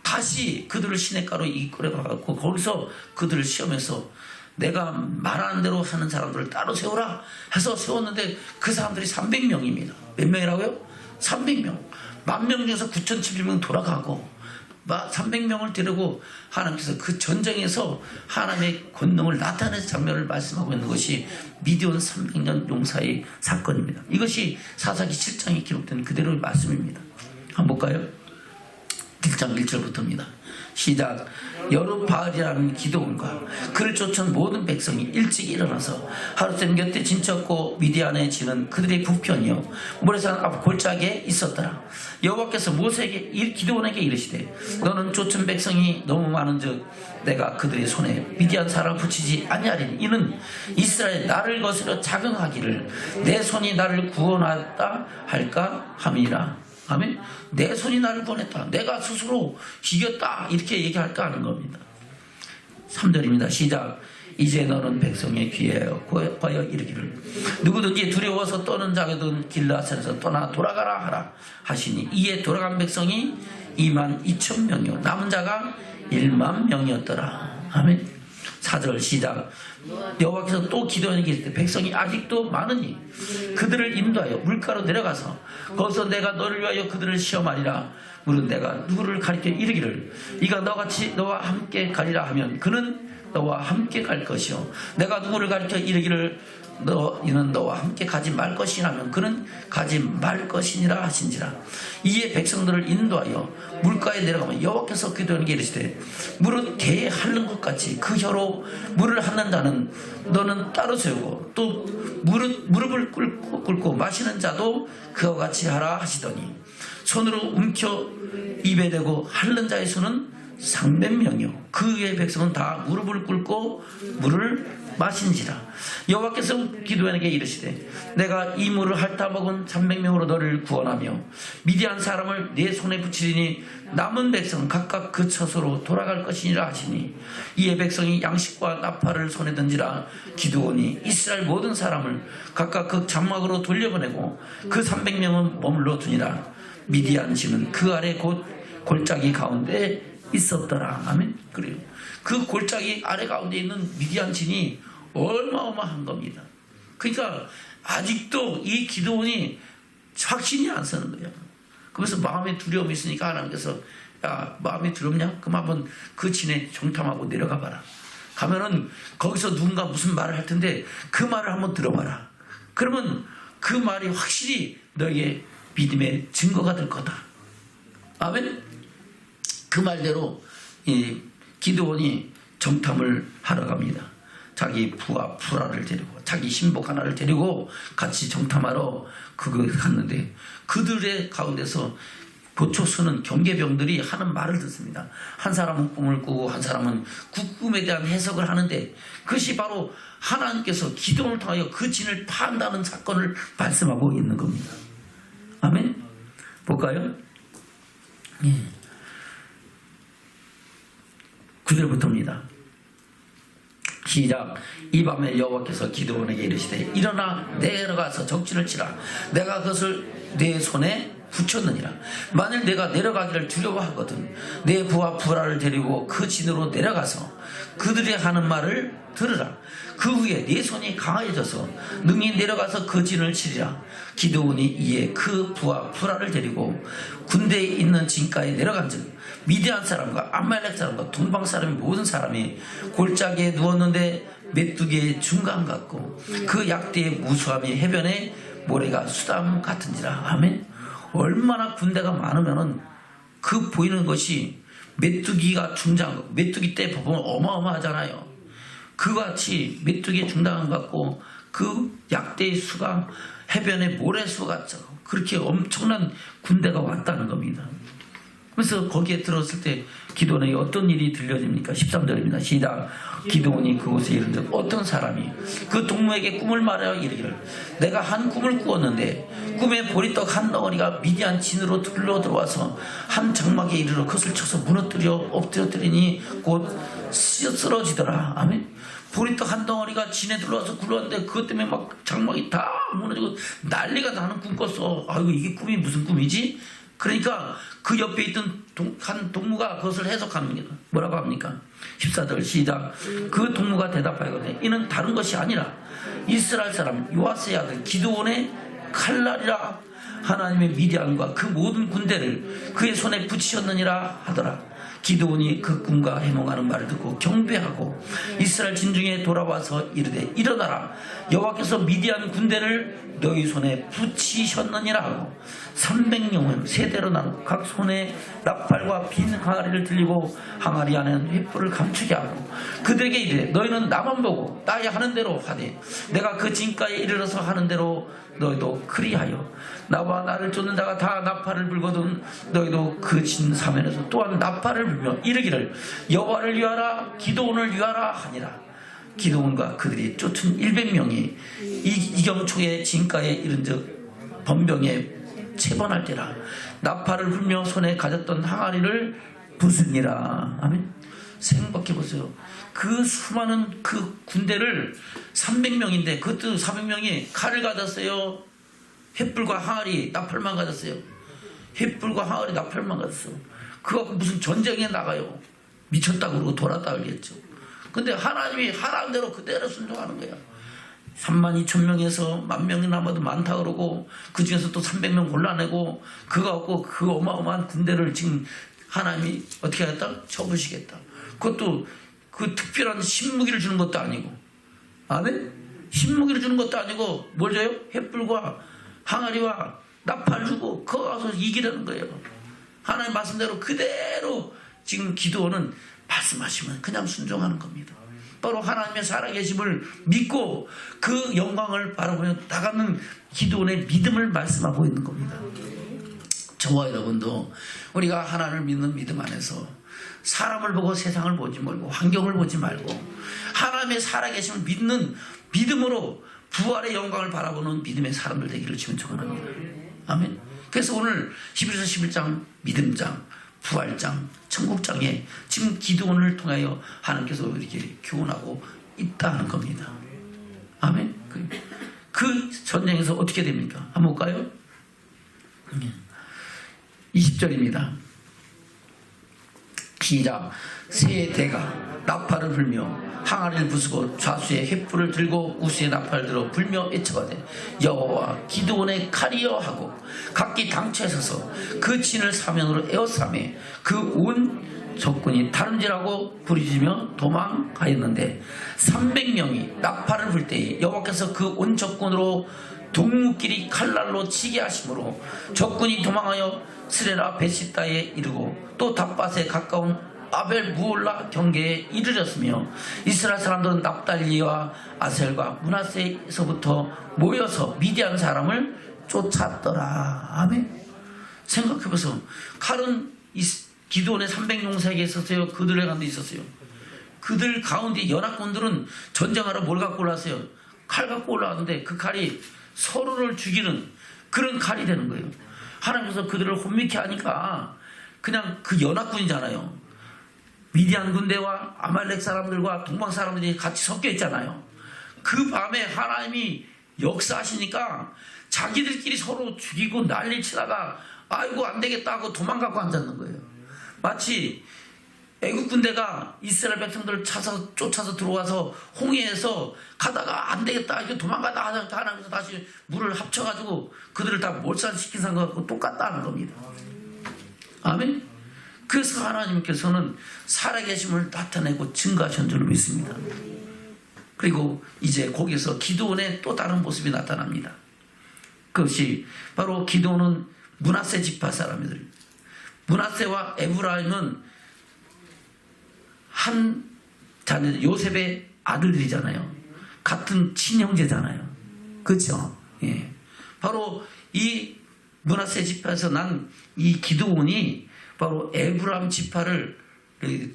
다시 그들을 시냇가로 이끌어가고 거기서 그들을 시험해서 내가 말하는 대로 하는 사람들을 따로 세우라 해서 세웠는데 그 사람들이 300명입니다. 몇 명이라고요? 300명. 10,000명 중에서 9,700명 돌아가고 300명을 데리고 하나님께서 그 전쟁에서 하나님의 권능을 나타내는 장면을 말씀하고 있는 것이 미디온 300년 용사의 사건입니다. 이것이 사사기 7장에 기록된 그대로의 말씀입니다. 한번 볼까요? 1장 1절부터입니다. 시작. 여룻바알이라는 기드온과 그를 쫓은 모든 백성이 일찍 일어나서 하루샘 곁에 진쳤고 미디안에 지는 그들의 부편이요 모래산 앞 골짜기에 있었더라. 여호와께서 모세에게 기드온에게 이르시되 너는 쫓은 백성이 너무 많은즉 내가 그들의 손에 미디안 사람을 붙이지 아니하리니 이는 이스라엘 나를 거스려 자경하기를 내 손이 나를 구원하다 할까 함이라. 아멘. 내 손이 나를 구원했다. 내가 스스로 이겼다. 이렇게 얘기할까 하는 겁니다. 3절입니다. 시작. 이제 너는 백성의 귀에 과여 이르기를 누구든지 두려워서 떠는 자거든 길라산에서 떠나 돌아가라 하라 하시니 이에 돌아간 백성이 22,000명이요 남은 자가 10,000명이었더라. 아멘. 4절 시작. 여호와께서 또 기도하게 했을 때 백성이 아직도 많으니 그들을 인도하여 물가로 내려가서 거기서 내가 너를 위하여 그들을 시험하리라. 물은 내가 누구를 가리켜 이르기를 이가 너같이 너와 함께 가리라 하면 그는 너와 함께 갈 것이요 내가 누구를 가리켜 이르기를 이는 너와 함께 가지 말 것이라면 그는 가지 말 것이니라 하신지라. 이에 백성들을 인도하여 물가에 내려가면 여호와께서 기도하게 이르시되 물은 개에 핥는 것 같이 그 혀로 물을 핥는 자는 너는 따로 세우고 또 무릎을 꿇고 마시는 자도 그와 같이 하라 하시더니 손으로 움켜 입에 대고 핥는 자의 수는 300명이요 그의 백성은 다 무릎을 꿇고 물을 마신지라. 여호와께서 기드온에게 이르시되 내가 이 물을 핥아 먹은 300명으로 너를 구원하며 미디안 사람을 내 손에 붙이리니 남은 백성은 각각 그 처소로 돌아갈 것이니라 하시니 이에 백성이 양식과 나팔을 손에 던지라. 기드온이 이스라엘 모든 사람을 각각 그 장막으로 돌려보내고 그 300명은 머물러 두니라. 미디안 진은 그 아래 곧 골짜기 가운데 있었더라. 아멘. 그래요. 그 골짜기 아래 가운데 있는 미디안 진이 어마어마한 겁니다. 그러니까 아직도 이 기드온이 확신이 안 서는 거예요. 그래서 마음에 두려움이 있으니까 하나님께서 야 마음이 두렵냐? 그럼 한번 그 진에 정탐하고 내려가 봐라. 가면은 거기서 누군가 무슨 말을 할 텐데 그 말을 한번 들어봐라. 그러면 그 말이 확실히 너에게 믿음의 증거가 될 거다. 아멘. 그 말대로 이 기드온이 정탐을 하러 갑니다. 자기 부하 푸라를 데리고 자기 신복 하나를 데리고 같이 정탐하러 그거 갔는데 그들의 가운데서 보초 쓰는 경계병들이 하는 말을 듣습니다. 한 사람은 꿈을 꾸고 한 사람은 그 꿈에 대한 해석을 하는데 그것이 바로 하나님께서 기도를 통하여 그 진을 파한다는 사건을 말씀하고 있는 겁니다. 아멘. 볼까요? 예. 9절부터입니다. 시작. 이 밤에 여호와께서 기드온에게 이르시되 일어나 내려가서 적진을 치라. 내가 그것을 내 손에 붙였느니라. 만일 내가 내려가기를 두려워하거든 내 부하 푸라를 데리고 그 진으로 내려가서 그들이 하는 말을 들으라. 그 후에 네 손이 강해져서 능히 내려가서 그 진을 치리라. 기드온이 이에 그 부하 푸라를 데리고 군대에 있는 진가에 내려간즉 미디안 사람과 아말렉 사람과 동방 사람의 모든 사람이 골짜기에 누웠는데 메뚜기의 중간 같고 그 약대의 무수함이 해변에 모래가 수담 같은지라. 아멘. 얼마나 군대가 많으면은 그 보이는 것이 메뚜기가 중장, 메뚜기 때 보면 어마어마하잖아요. 그같이 메뚜기의 중단 같고 그 약대의 수가 해변에 모래수 같죠. 그렇게 엄청난 군대가 왔다는 겁니다. 그래서 거기에 들었을 때 기드온에게 어떤 일이 들려집니까? 13절입니다. 시작. 기드온이 그곳에 이른즉 어떤 사람이 그 동무에게 꿈을 말하여 이르기를 내가 한 꿈을 꾸었는데 꿈에 보리떡 한 덩어리가 미디안 진으로 들러 들어와서 한 장막에 이르러 그것을 쳐서 무너뜨려 엎드려뜨리니 곧 쓰러지더라. 아멘. 보리떡 한 덩어리가 진에 들어와서 굴러왔는데 그것 때문에 막 장막이 다 무너지고 난리가 나는 꿈 꿨어. 아이고 이게 꿈이 무슨 꿈이지? 그러니까 그 옆에 있던 한 동무가 그것을 해석합니다. 뭐라고 합니까? 14절 시작. 그 동무가 대답하거든요. 이는 다른 것이 아니라 이스라엘 사람 요아스의 아들 기드온의 칼날이라. 하나님의 미디안과 그 모든 군대를 그의 손에 붙이셨느니라 하더라. 기드온이 그 꿈과 해몽하는 말을 듣고 경배하고 이스라엘 진중에 돌아와서 이르되 일어나라 여호와께서 미디안 군대를 너희 손에 붙이셨느니라 하고 300명은 세대로 나누고 각 손에 나팔과 빈 항아리를 들리고 항아리 안에는 횃불을 감추게 하고 그들에게 이르되 너희는 나만 보고 나의 하는 대로 하되 내가 그 진가에 이르러서 하는 대로 너희도 그리하여 나와 나를 쫓는 자가 다 나팔을 불거든 너희도 그 진 사면에서 또한 나팔을 불며 이르기를 여호와를 위하라 기드온을 위하라 하니라. 기드온과 그들이 쫓은 100명이 이경초의 진가에 이른즉 번병에 체번할 때라 나팔을 불며 손에 가졌던 항아리를 부수니라. 아멘. 생각해 보세요. 그 수많은 그 군대를 300명인데 그것도 400명이 칼을 가졌어요. 횃불과 항아리 나팔만 가졌어요. 횃불과 항아리 나팔만 가졌어. 그거 무슨 전쟁에 나가요. 미쳤다고 그러고 돌았다 그러겠죠. 근데 하나님이 하라는 대로 그대로 순종하는 거야. 32,000명에서 10,000명이 남아도 많다 그러고 그 중에서 또 300명 골라내고 그거 갖고 그 어마어마한 군대를 지금 하나님이 어떻게 하겠다? 쳐부시겠다. 그것도 그 특별한 신무기를 주는 것도 아니고, 아멘? 신무기를 주는 것도 아니고 뭘 줘요? 횃불과 항아리와 나팔 주고 그거 가서 이기라는 거예요. 하나님 말씀대로 그대로 지금 기도는 말씀하시면 그냥 순종하는 겁니다. 바로 하나님의 살아계심을 믿고 그 영광을 바라보며 나가는 기도원의 믿음을 말씀하고 있는 겁니다. 저와 여러분도 우리가 하나님을 믿는 믿음 안에서 사람을 보고 세상을 보지 말고 환경을 보지 말고 하나님의 살아계심을 믿는 믿음으로 부활의 영광을 바라보는 믿음의 사람들 되기를 주님 축원합니다. 아멘. 그래서 오늘 히브리서 11장 믿음장, 부활장, 천국장에 지금 기도원을 통하여 하나님께서 이렇게 교훈하고 있다는 겁니다. 아멘. 그 전쟁에서 어떻게 됩니까? 한번 볼까요? 20절입니다. 시작. 세 대가 나팔을 불며 항아리를 부수고 좌수에 횃불을 들고 우수에 나팔을 들어 불며 외쳐가되 여호와 기드온의 칼이여 하고 각기 당처에 서서 그 진을 사면으로 에워싸매 그 온 적군이 다름질하고 부르짖으며 도망가였는데 300명이 나팔을 불 때에 여호와께서 그 온 적군으로 동무끼리 칼날로 치게 하심으로 적군이 도망하여 스레라 베시다에 이르고 또 답밭에 가까운 아벨 무올라 경계에 이르렀으며 이스라엘 사람들은 납달리와 아셀과 므낫세에서부터 모여서 미디안 사람을 쫓았더라. 아멘. 생각해보세요. 칼은 기드온의 300용사에게 있었어요. 그들의 가운데 있었어요. 그들 가운데 연합군들은 전쟁하러 뭘 갖고 올라왔어요? 칼 갖고 올라왔는데 그 칼이 서로를 죽이는 그런 칼이 되는 거예요. 하나님께서 그들을 혼미케 하니까 그냥 그 연합군이잖아요. 미디안 군대와 아말렉 사람들과 동방 사람들이 같이 섞여 있잖아요. 그 밤에 하나님이 역사하시니까 자기들끼리 서로 죽이고 난리 치다가 아이고 안 되겠다 하고 도망가고 앉았는 거예요. 마치 애국 군대가 이스라엘 백성들을 쫓아서 들어와서 홍해에서 가다가 안 되겠다 이렇게 도망가다 하나님께서 다시 물을 합쳐가지고 그들을 다 몰살시킨 상황과 똑같다는 겁니다. 아멘. 그래서 하나님께서는 살아계심을 나타내고 증거하신 줄로 믿습니다. 그리고 이제 거기서 기드온의 또 다른 모습이 나타납니다. 그것이 바로 기드온은 므낫세 지파 사람들. 므낫세와 에브라임은 한 자녀 요셉의 아들들이잖아요. 같은 친형제잖아요. 그렇죠? 예. 바로 이 므낫세 지파에서 난 이 기드온이 바로 에브라임 지파를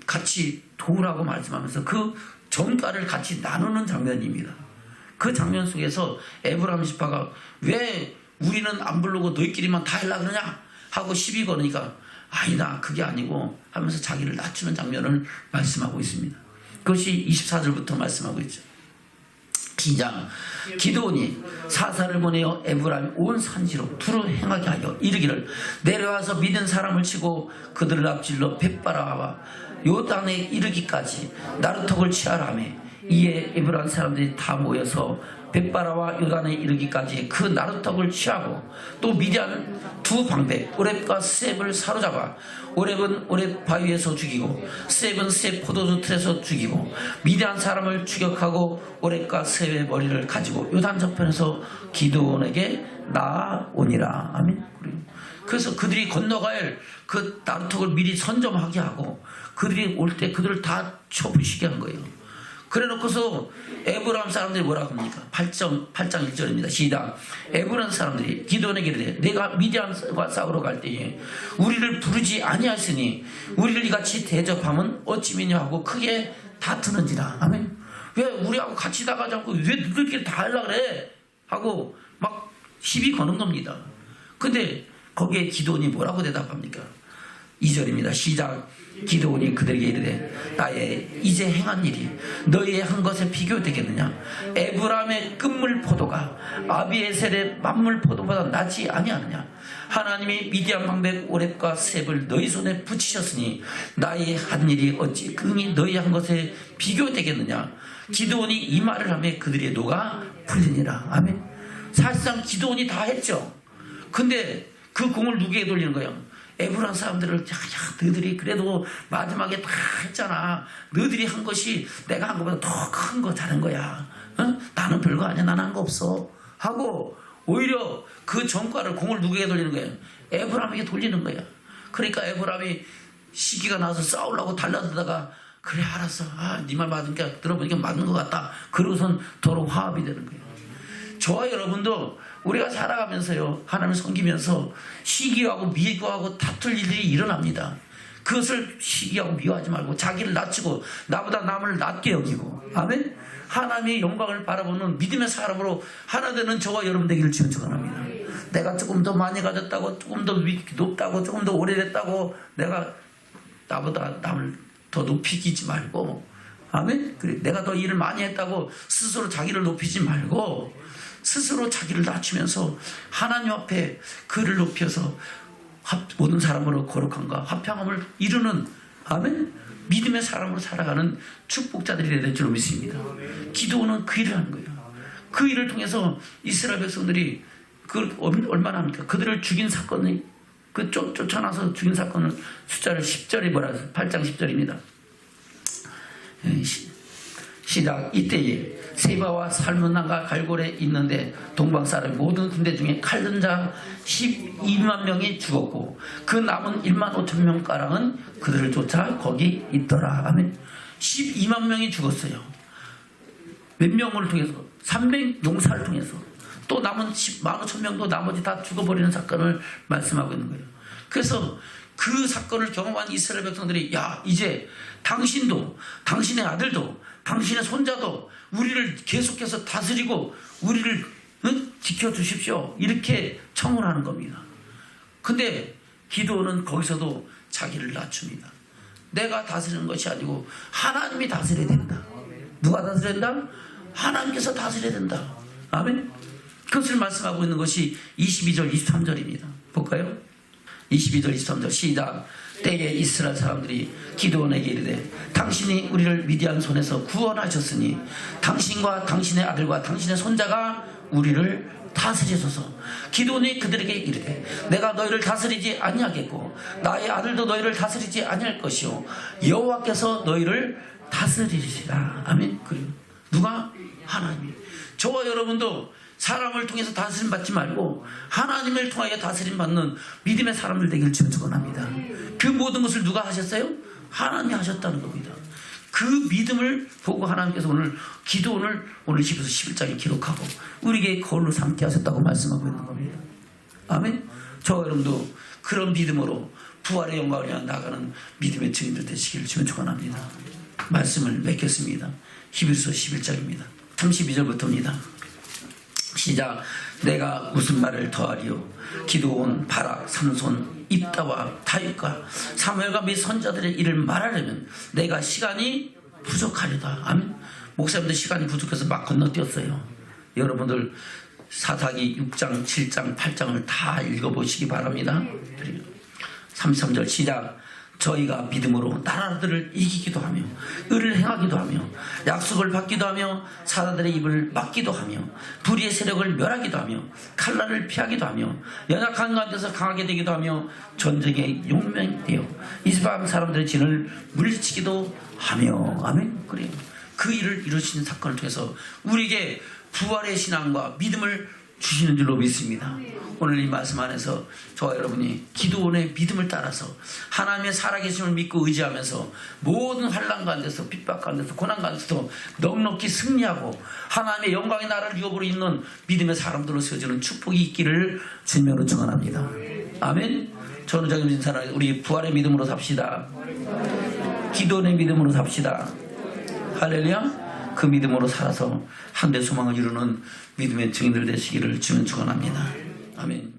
같이 도우라고 말씀하면서 그 전가를 같이 나누는 장면입니다. 그 장면 속에서 에브라임 지파가 왜 우리는 안 부르고 너희끼리만 다 하려고 그러냐 하고 시비 거니까 아니다 그게 아니고 하면서 자기를 낮추는 장면을 말씀하고 있습니다. 그것이 24절부터 말씀하고 있죠. 기장 기드온이 사사를 보내어 에브라임 온 산지로 두루 행하게 하여 이르기를 내려와서 믿은 사람을 치고 그들을 앞질러 벳바라와 요단에 이르기까지 나루턱을 취하라 하며 이에 에브라임 사람들이 다 모여서 벳바라와 요단에 이르기까지 그 나루턱을 취하고 또 미디안 두 방백 오렙과 셉을 사로잡아 오렙은 오렙 바위에서 죽이고 셉은 셉 포도주 틀에서 죽이고 미디안 사람을 추격하고 오렙과 셉의 머리를 가지고 요단 저편에서 기드온에게 나아오니라. 아멘. 그래서 그들이 건너갈 그 나루턱을 미리 선점하게 하고 그들이 올 때 그들을 다 쳐부시게 한 거예요. 그래 놓고서 에브라임 사람들이 뭐라고 합니까? 8장 1절입니다. 시작. 에브라임 사람들이 기드온에게 이르되 내가 미디안과 싸우러 갈 때에 우리를 부르지 아니하시니 우리를 이같이 대접하면 어찌미냐 하고 크게 다투는지라. 아멘. 왜 우리하고 같이 나가지 않고 왜 너희들끼리 다 하려고 그래? 하고 막 시비 거는 겁니다. 근데 거기에 기드온이 뭐라고 대답합니까? 2절입니다. 시작. 기드온이 그들에게 이르되 나의 이제 행한 일이 너희의 한 것에 비교되겠느냐? 에브라임의 끝물 포도가 아비에셀의 만물 포도보다 낫지 아니하느냐? 하나님이 미디안 방백 오렙과 셉을 너희 손에 붙이셨으니 나의 한 일이 어찌 그니 너희 한 것에 비교되겠느냐? 기드온이 이 말을 하며 그들의 노가 풀리니라. 아멘. 사실상 기드온이 다 했죠. 근데 그 공을 누구에게 돌리는 거예요? 에브라임 사람들을 너희들이 그래도 마지막에 다 했잖아. 너희들이 한 것이 내가 한 것보다 더 큰 거 잘한 거야. 어? 나는 별거 아니야. 나는 한 거 없어. 하고 오히려 그 전과를 공을 누구에게 돌리는 거예요? 에브라임에게 돌리는 거야. 그러니까 에브라임이 시기가 나서 싸우려고 달라들다가 그래 알았어. 네 말 맞으니까 들어보니까 맞는 것 같다. 그러고선 도로 화합이 되는 거예요. 저와 여러분도 우리가 살아가면서요 하나님을 섬기면서 시기하고 미워하고 다툴 일들이 일어납니다. 그것을 시기하고 미워하지 말고 자기를 낮추고 나보다 남을 낮게 여기고 아멘. 하나님의 영광을 바라보는 믿음의 사람으로 하나 되는 저와 여러분 되기를 주님 축원합니다. 내가 조금 더 많이 가졌다고 조금 더 높다고 조금 더 오래됐다고 내가 나보다 남을 더 높이지 말고 아멘. 그래, 내가 더 일을 많이 했다고 스스로 자기를 높이지 말고 스스로 자기를 낮추면서 하나님 앞에 그를 높여서 모든 사람으로 거룩함과 화평함을 이루는 아멘 믿음의 사람으로 살아가는 축복자들이 될 줄 믿습니다. 기도는 그 일을 하는 거예요. 그 일을 통해서 이스라엘 백성들이 그걸 얼마나 합니까? 그들을 죽인 사건이 그 쫓아나서 죽인 사건을 숫자를 10절이 뭐라 8장 10절입니다. 시작. 이때에 세바와 살문나가 갈골에 있는데 동방 사람 모든 군대 중에 칼든 자 12만 명이 죽었고 그 남은 1만 5천 명 가량은 그들을 쫓아 거기 있더라. 아멘. 12만 명이 죽었어요. 몇 명을 통해서 300 용사를 통해서 또 남은 10만 5천 명도 나머지 다 죽어버리는 사건을 말씀하고 있는 거예요. 그래서 그 사건을 경험한 이스라엘 백성들이 야 이제 당신도 당신의 아들도 당신의 손자도 우리를 계속해서 다스리고 우리를 지켜주십시오 이렇게 청원하는 겁니다. 근데 기도는 거기서도 자기를 낮춥니다. 내가 다스리는 것이 아니고 하나님이 다스려야 된다. 누가 다스려야 된다? 하나님께서 다스려야 된다. 아멘. 그것을 말씀하고 있는 것이 22절 23절입니다 볼까요? 22절 23절 시작. 때에 이스라엘 사람들이 기드온에게 이르되 당신이 우리를 미디안 손에서 구원하셨으니 당신과 당신의 아들과 당신의 손자가 우리를 다스리소서. 기드온이 그들에게 이르되 내가 너희를 다스리지 아니하겠고 나의 아들도 너희를 다스리지 아니할 것이요 여호와께서 너희를 다스리시라. 아멘. 그리고 누가? 하나님이. 저와 여러분도 사람을 통해서 다스림 받지 말고 하나님을 통하여 다스림 받는 믿음의 사람들 되기를 주님 축원합니다. 그 모든 것을 누가 하셨어요? 하나님이 하셨다는 겁니다. 그 믿음을 보고 하나님께서 오늘 기도원을 오늘 10에서 11장에 기록하고 우리에게 거울로 삼게 하셨다고 말씀하고 있는 겁니다. 아멘. 저 여러분도 그런 믿음으로 부활의 영광을 향해 나가는 믿음의 증인들 되시기를 주님 축원합니다. 말씀을 맺겠습니다. 히브리서 11장입니다. 32절부터입니다. 시작. 내가 무슨 말을 더하리요? 기드온, 바락, 삼손, 입다와 다윗과 사무엘과 및 선자들의 일을 말하려면 내가 시간이 부족하리다. 아멘. 목사님들 시간이 부족해서 막 건너뛰었어요. 여러분들 사사기 6장, 7장, 8장을 다 읽어보시기 바랍니다. 33절 시작. 저희가 믿음으로 나라들을 이기기도 하며 의를 행하기도 하며 약속을 받기도 하며 사자들의 입을 막기도 하며 불의의 세력을 멸하기도 하며 칼날을 피하기도 하며 연약한 가운데서 강하게 되기도 하며 전쟁의 용맹이 되어 이방 사람들의 진을 물리치기도 하며. 아멘. 그래요. 그 일을 이루신 사건을 통해서 우리에게 부활의 신앙과 믿음을 주시는 줄로 믿습니다. 오늘 이 말씀 안에서 저와 여러분이 기도원의 믿음을 따라서 하나님의 살아계심을 믿고 의지하면서 모든 환난 가운데서 핍박 가운데서 고난 가운데서 넉넉히 승리하고 하나님의 영광의 나라를 유업으로 잇는 믿음의 사람들로 세워지는 축복이 있기를 주님으로 축원합니다. 아멘. 전우적인 인사를 우리 부활의 믿음으로 삽시다. 기도원의 믿음으로 삽시다. 할렐루야. 그 믿음으로 살아서 한대 소망을 이루는 믿음의 증인들 되시기를 주님 축원합니다. 아멘.